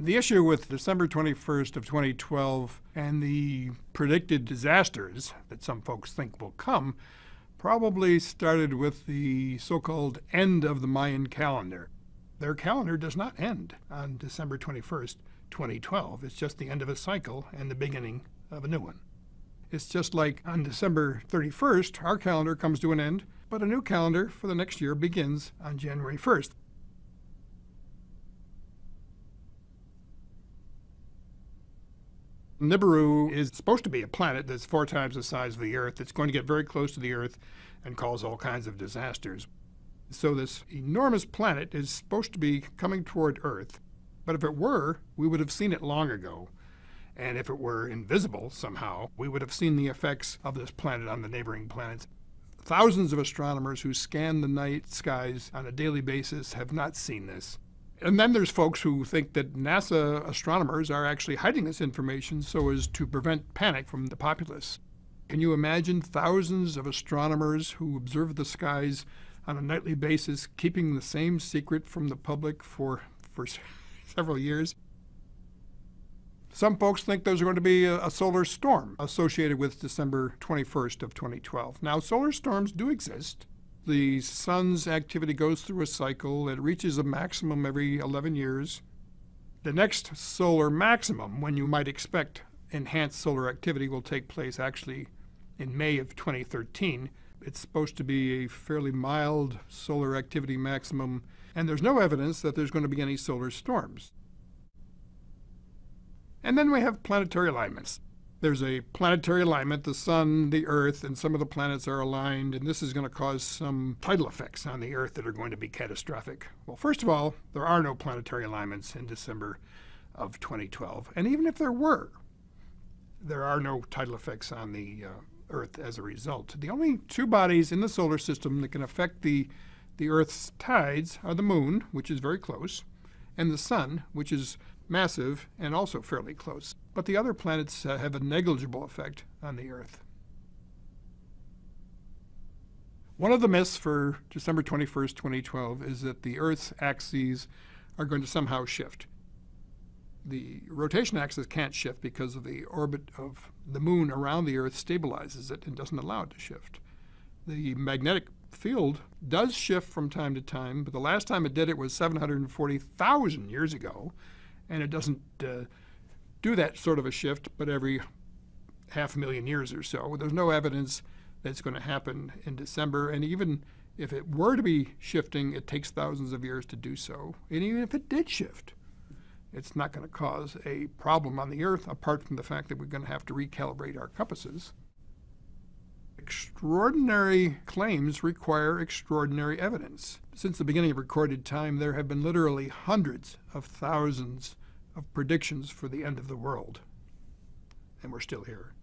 The issue with December 21st of 2012 and the predicted disasters that some folks think will come probably started with the so-called end of the Mayan calendar. Their calendar does not end on December 21st, 2012. It's just the end of a cycle and the beginning of a new one. It's just like on December 31st, our calendar comes to an end, but a new calendar for the next year begins on January 1st. Nibiru is supposed to be a planet that's 4 times the size of the Earth. It's going to get very close to the Earth and cause all kinds of disasters. So this enormous planet is supposed to be coming toward Earth. But if it were, we would have seen it long ago. And if it were invisible somehow, we would have seen the effects of this planet on the neighboring planets. Thousands of astronomers who scan the night skies on a daily basis have not seen this. And then there's folks who think that NASA astronomers are actually hiding this information so as to prevent panic from the populace. Can you imagine thousands of astronomers who observe the skies on a nightly basis, keeping the same secret from the public for several years? Some folks think there's going to be a solar storm associated with December 21st of 2012. Now, solar storms do exist. The sun's activity goes through a cycle. It reaches a maximum every 11 years. The next solar maximum, when you might expect enhanced solar activity, will take place actually in May of 2013. It's supposed to be a fairly mild solar activity maximum, and there's no evidence that there's going to be any solar storms. And then we have planetary alignments. There's a planetary alignment. The sun, the Earth, and some of the planets are aligned, and this is going to cause some tidal effects on the Earth that are going to be catastrophic. Well, first of all, there are no planetary alignments in December of 2012. And even if there were, there are no tidal effects on the Earth as a result. The only 2 bodies in the solar system that can affect the Earth's tides are the Moon, which is very close, and the Sun, which is massive and also fairly close. But the other planets have a negligible effect on the Earth. One of the myths for December 21st, 2012 is that the Earth's axes are going to somehow shift. The rotation axis can't shift because of the orbit of the Moon around the Earth stabilizes it and doesn't allow it to shift. The magnetic field does shift from time to time, but the last time it did it was 740,000 years ago. And it doesn't do that sort of a shift, but every 500,000 years or so. There's no evidence that it's going to happen in December. And even if it were to be shifting, it takes thousands of years to do so. And even if it did shift, it's not going to cause a problem on the Earth, apart from the fact that we're going to have to recalibrate our compasses. Extraordinary claims require extraordinary evidence. Since the beginning of recorded time, there have been literally hundreds of thousands of predictions for the end of the world. And we're still here.